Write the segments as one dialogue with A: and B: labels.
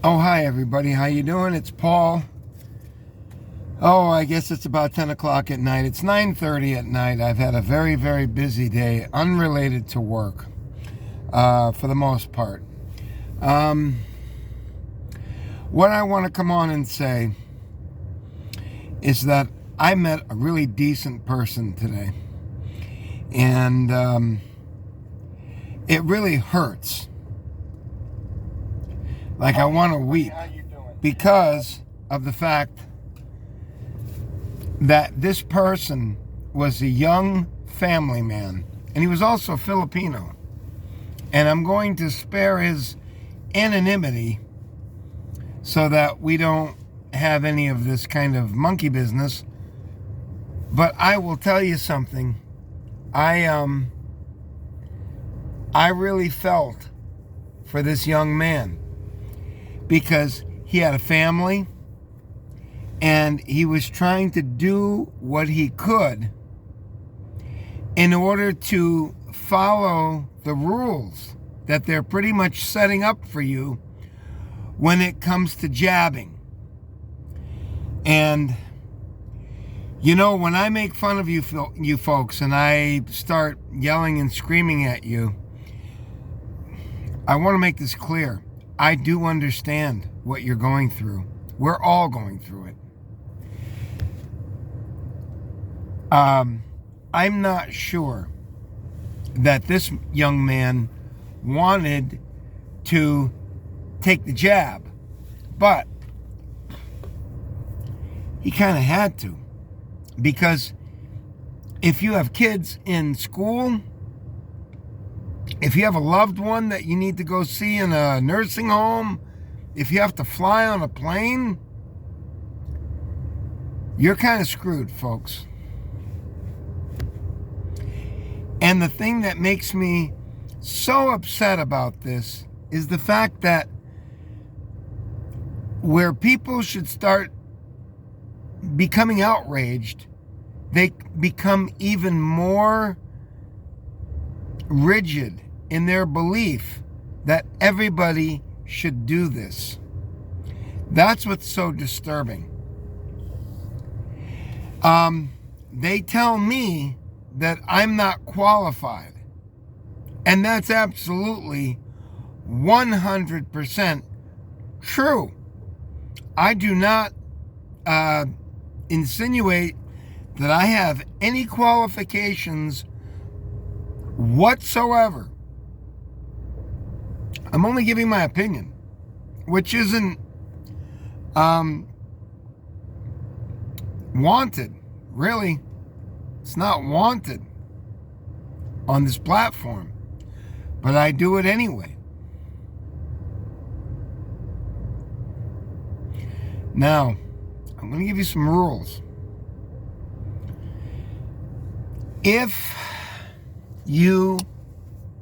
A: Oh, hi everybody. How you doing? It's Paul. Oh, I guess it's about 10 o'clock at night. It's 9:30 at night. I've had a very, very busy day, unrelated to work, for the most part. Um, what I want to come on and say is that I met a really decent person today. And it really hurts. Like I want to weep because of the fact that this person was a young family man, and he was also Filipino. And I'm going to spare his anonymity so that we don't have any of this kind of monkey business. But I will tell you something. I really felt for this young man because he had a family and he was trying to do what he could in order to follow the rules that they're pretty much setting up for you when it comes to jabbing. And you know, when I make fun of you folks and I start yelling and screaming at you, I want to make this clear. I do understand what you're going through. We're all going through it. I'm not sure that this young man wanted to take the jab, but he kind of had to. Because if you have kids in school, if you have a loved one that you need to go see in a nursing home, if you have to fly on a plane, you're kind of screwed, folks. And the thing that makes me so upset about this is the fact that where people should start becoming outraged, they become even more rigid in their belief that everybody should do this. That's what's so disturbing. They tell me that I'm not qualified. And that's absolutely 100% true. I do not insinuate that I have any qualifications whatsoever. I'm only giving my opinion, which isn't wanted, really. It's not wanted on this platform, but I do it anyway. Now, I'm going to give you some rules. If you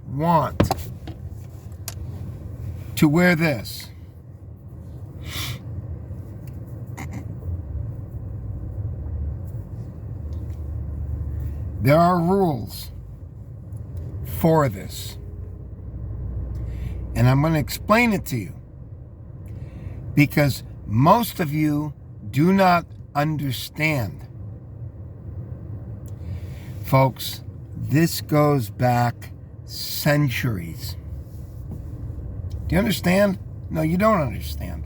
A: want to wear this, there are rules for this. And I'm going to explain it to you because most of you do not understand. Folks, this goes back centuries. Do you understand? No, you don't understand.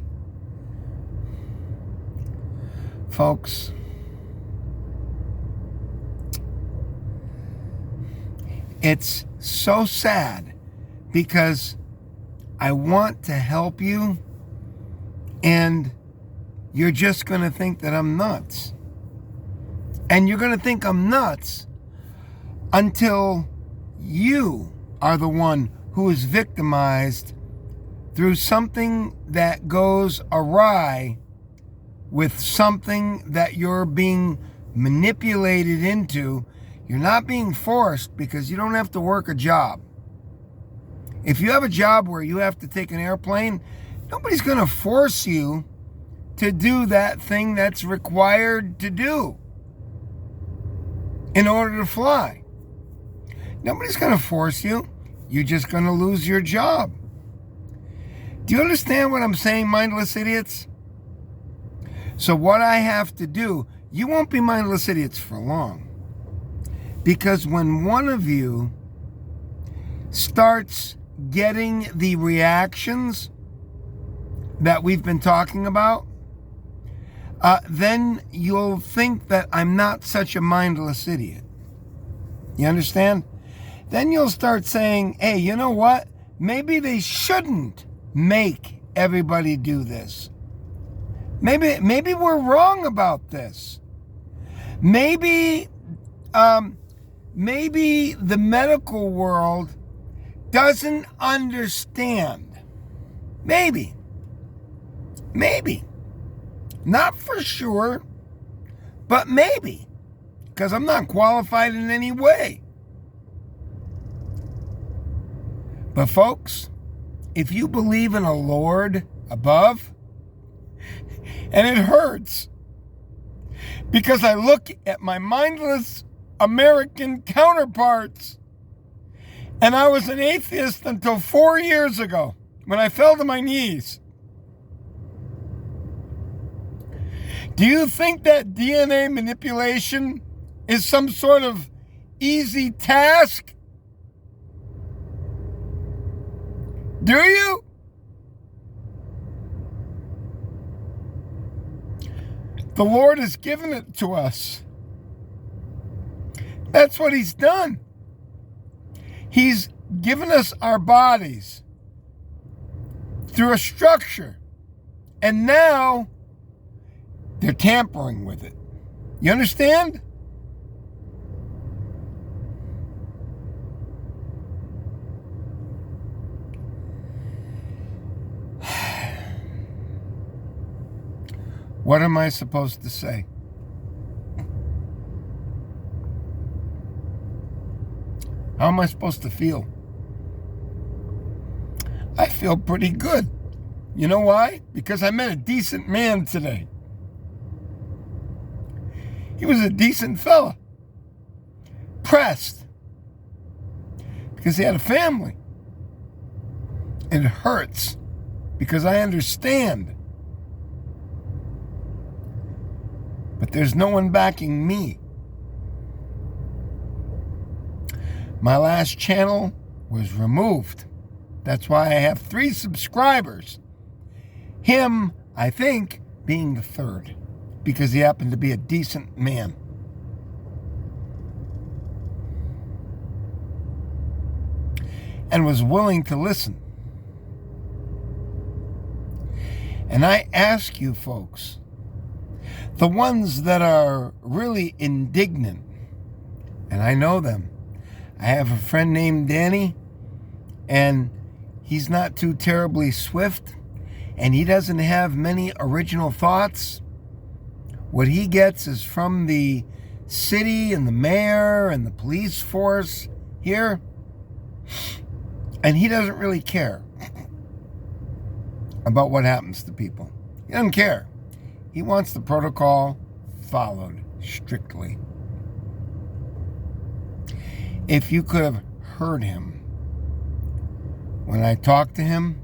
A: Folks, it's so sad because I want to help you and you're just going to think that I'm nuts. And you're going to think I'm nuts until you are the one who is victimized through something that goes awry with something that you're being manipulated into. You're not being forced because you don't have to work a job. If you have a job where you have to take an airplane, nobody's going to force you to do that thing that's required to do in order to fly. Nobody's going to force you. You're just going to lose your job. Do you understand what I'm saying, mindless idiots? So what I have to do, you won't be mindless idiots for long. Because when one of you starts getting the reactions that we've been talking about, then you'll think that I'm not such a mindless idiot. You understand? Then you'll start saying, hey, you know what? Maybe they shouldn't make everybody do this. Maybe we're wrong about this. Maybe the medical world doesn't understand. Maybe. Not for sure, but maybe. Because I'm not qualified in any way. But folks, if you believe in a Lord above, and it hurts, because I look at my mindless American counterparts, and I was an atheist until 4 years ago when I fell to my knees. Do you think that DNA manipulation is some sort of easy task? Do you? The Lord has given it to us. That's what He's done. He's given us our bodies through a structure. And now they're tampering with it. You understand? What am I supposed to say? How am I supposed to feel? I feel pretty good. You know why? Because I met a decent man today. He was a decent fella. Pressed. Because he had a family. And it hurts. Because I understand. But there's no one backing me. My last channel was removed. That's why I have 3 subscribers. Him, I think, being the 3rd. Because he happened to be a decent man. And was willing to listen. And I ask you folks, the ones that are really indignant, and I know them. I have a friend named Danny, and he's not too terribly swift, and he doesn't have many original thoughts. What he gets is from the city and the mayor and the police force here, and he doesn't really care about what happens to people. He doesn't care. He wants the protocol followed strictly. If you could have heard him when I talked to him,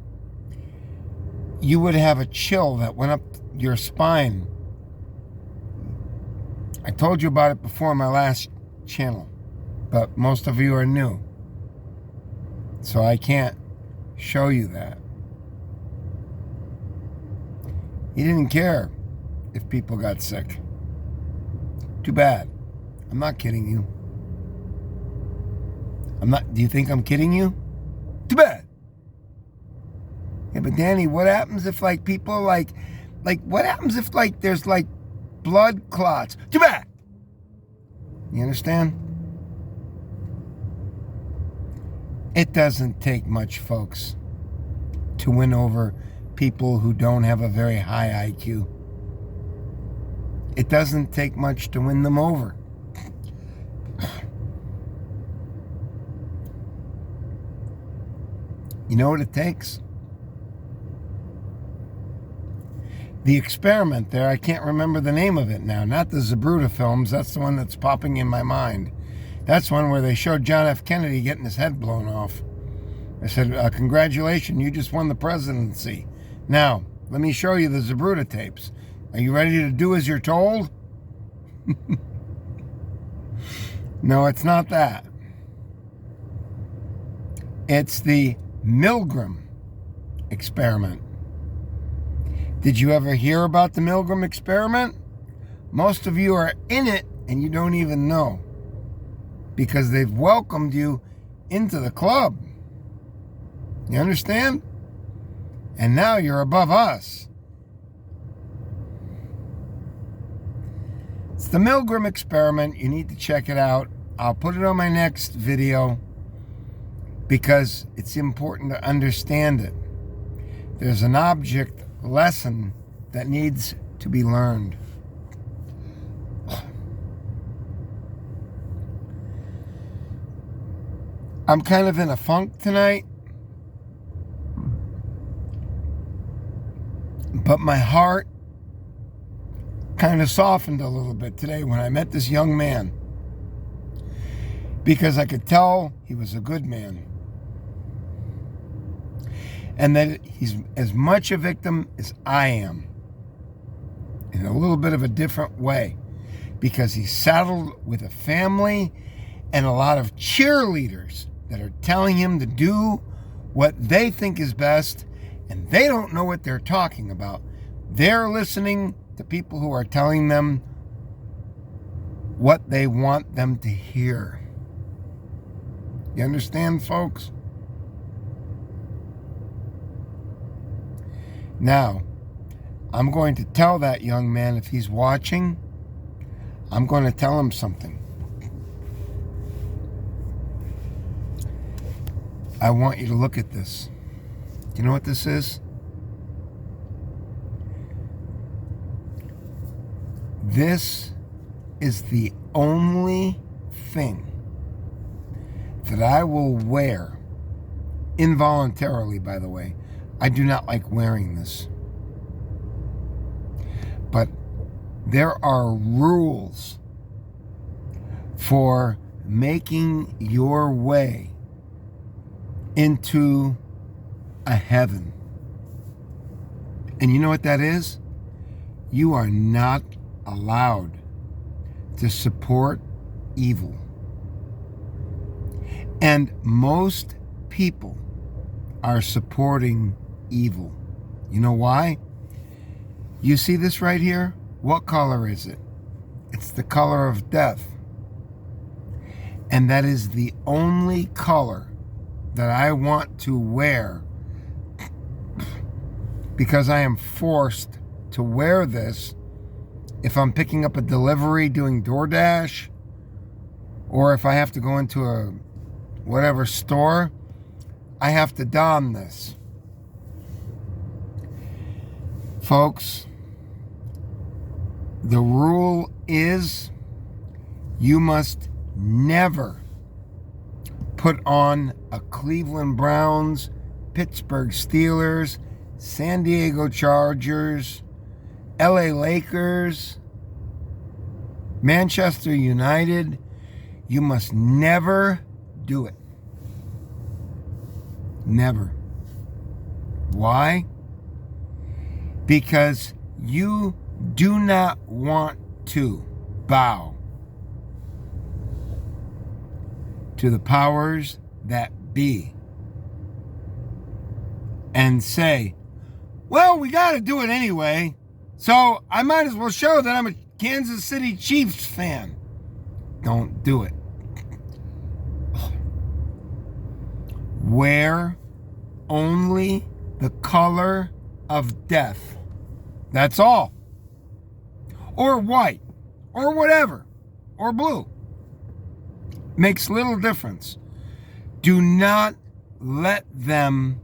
A: you would have a chill that went up your spine. I told you about it before in my last channel, but most of you are new, so I can't show you that. He didn't care if people got sick. Too bad. I'm not kidding you. Do you think I'm kidding you? Too bad. Yeah, but Danny, what happens if people what happens if there's blood clots? Too bad. You understand? It doesn't take much, folks, to win over people who don't have a very high IQ. It doesn't take much to win them over. You know what it takes? The experiment there, I can't remember the name of it now. Not the Zabruta films. That's the one that's popping in my mind. That's one where they showed John F. Kennedy getting his head blown off. I said, congratulations, you just won the presidency. Now, let me show you the Zapruder tapes. Are you ready to do as you're told? No, it's not that. It's the Milgram experiment. Did you ever hear about the Milgram experiment? Most of you are in it and you don't even know, because they've welcomed you into the club. You understand? And now you're above us. It's the Milgram experiment. You need to check it out. I'll put it on my next video because it's important to understand it. There's an object lesson that needs to be learned. I'm kind of in a funk tonight, but my heart kind of softened a little bit today when I met this young man, because I could tell he was a good man and that he's as much a victim as I am, in a little bit of a different way, because he's saddled with a family and a lot of cheerleaders that are telling him to do what they think is best, and they don't know what they're talking about. They're listening to people who are telling them what they want them to hear. You understand, folks? Now, I'm going to tell that young man, if he's watching, I'm going to tell him something. I want you to look at this. Do you know what this is? This is the only thing that I will wear, involuntarily, by the way. I do not like wearing this. But there are rules for making your way into a heaven. And you know what that is? You are not allowed to support evil. And most people are supporting evil. You know why? You see this right here? What color is it? It's the color of death. And that is the only color that I want to wear, because I am forced to wear this if I'm picking up a delivery doing DoorDash, or if I have to go into a whatever store, I have to don this. Folks, the rule is you must never put on a Cleveland Browns, Pittsburgh Steelers, San Diego Chargers, LA Lakers, Manchester United. You must never do it. Never. Why? Because you do not want to bow to the powers that be and say, well, we got to do it anyway, so I might as well show that I'm a Kansas City Chiefs fan. Don't do it. Wear only the color of death. That's all. Or white, or whatever, or blue. Makes little difference. Do not let them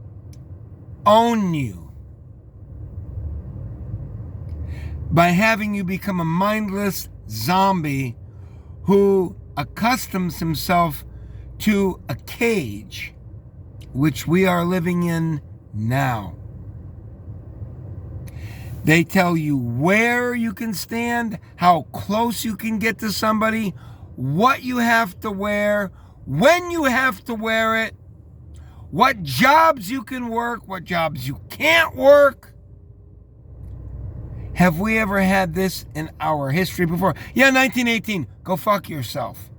A: own you by having you become a mindless zombie who accustoms himself to a cage, which we are living in now. They tell you where you can stand, how close you can get to somebody, what you have to wear, when you have to wear it, what jobs you can work, what jobs you can't work. Have we ever had this in our history before? Yeah, 1918. Go fuck yourself.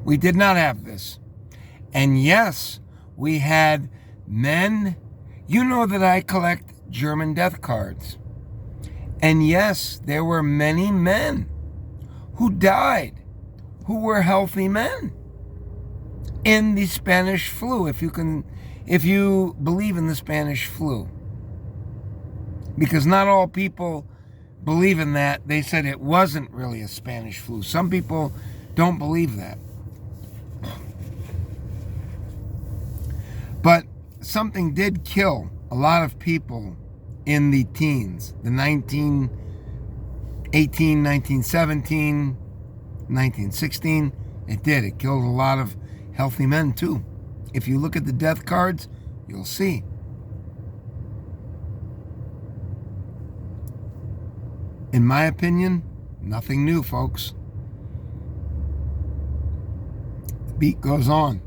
A: We did not have this. And yes, we had men. You know that I collect German death cards. And yes, there were many men who died, who were healthy men in the Spanish flu, if you believe in the Spanish flu. Because not all people believe in that. They said it wasn't really a Spanish flu. Some people don't believe that. But something did kill a lot of people in the teens, the 1918, 1917, 1916. It did. It killed a lot of healthy men too. If you look at the death cards, you'll see. In my opinion, nothing new, folks. The beat goes on.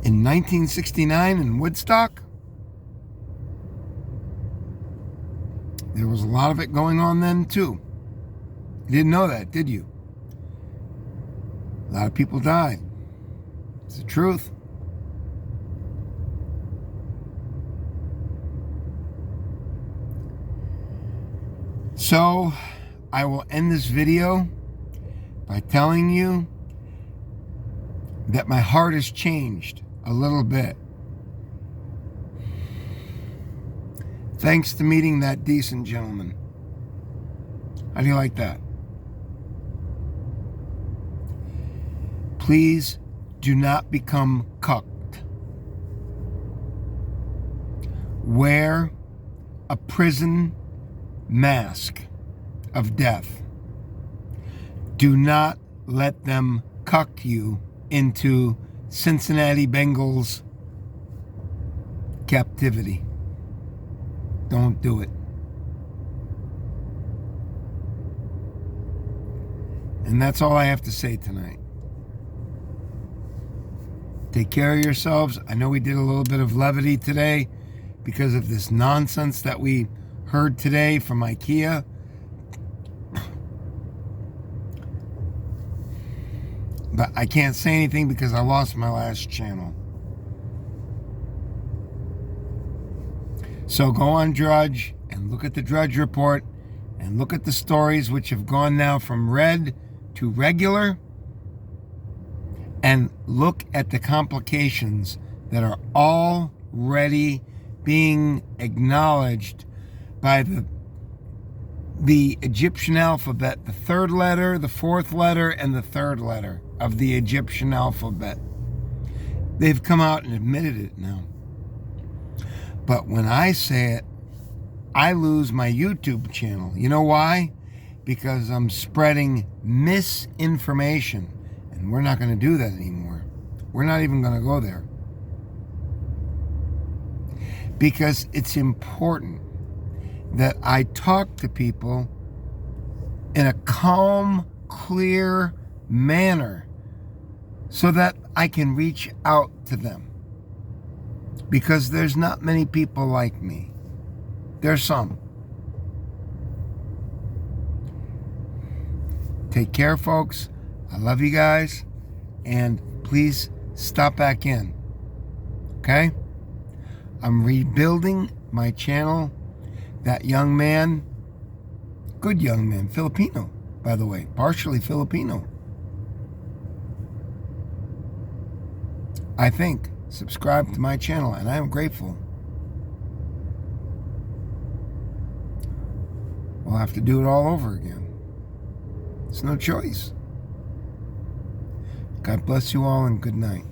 A: In 1969 in Woodstock, there was a lot of it going on then too. You didn't know that, did you? A lot of people died. It's the truth. So, I will end this video by telling you that my heart has changed a little bit. Thanks to meeting that decent gentleman. How do you like that? Please do not become cucked. Wear a prison mask of death. Do not let them cuck you into Cincinnati Bengals captivity. Don't do it. And that's all I have to say tonight. Take care of yourselves. I know we did a little bit of levity today because of this nonsense that we heard today from IKEA. But I can't say anything because I lost my last channel. So go on Drudge and look at the Drudge Report and look at the stories which have gone now from red to regular, and look at the complications that are already being acknowledged by the Egyptian alphabet, the third letter, the fourth letter, and the third letter of the Egyptian alphabet. They've come out and admitted it now. But when I say it, I lose my YouTube channel. You know why? Because I'm spreading misinformation. And we're not going to do that anymore. We're not even going to go there. Because it's important that I talk to people in a calm, clear manner so that I can reach out to them. Because there's not many people like me. There's some. Take care, folks. I love you guys. And please stop back in. Okay? I'm rebuilding my channel. That young man, good young man, Filipino, by the way, partially Filipino, I think, subscribe to my channel, and I am grateful. We'll have to do it all over again. It's no choice. God bless you all, and good night.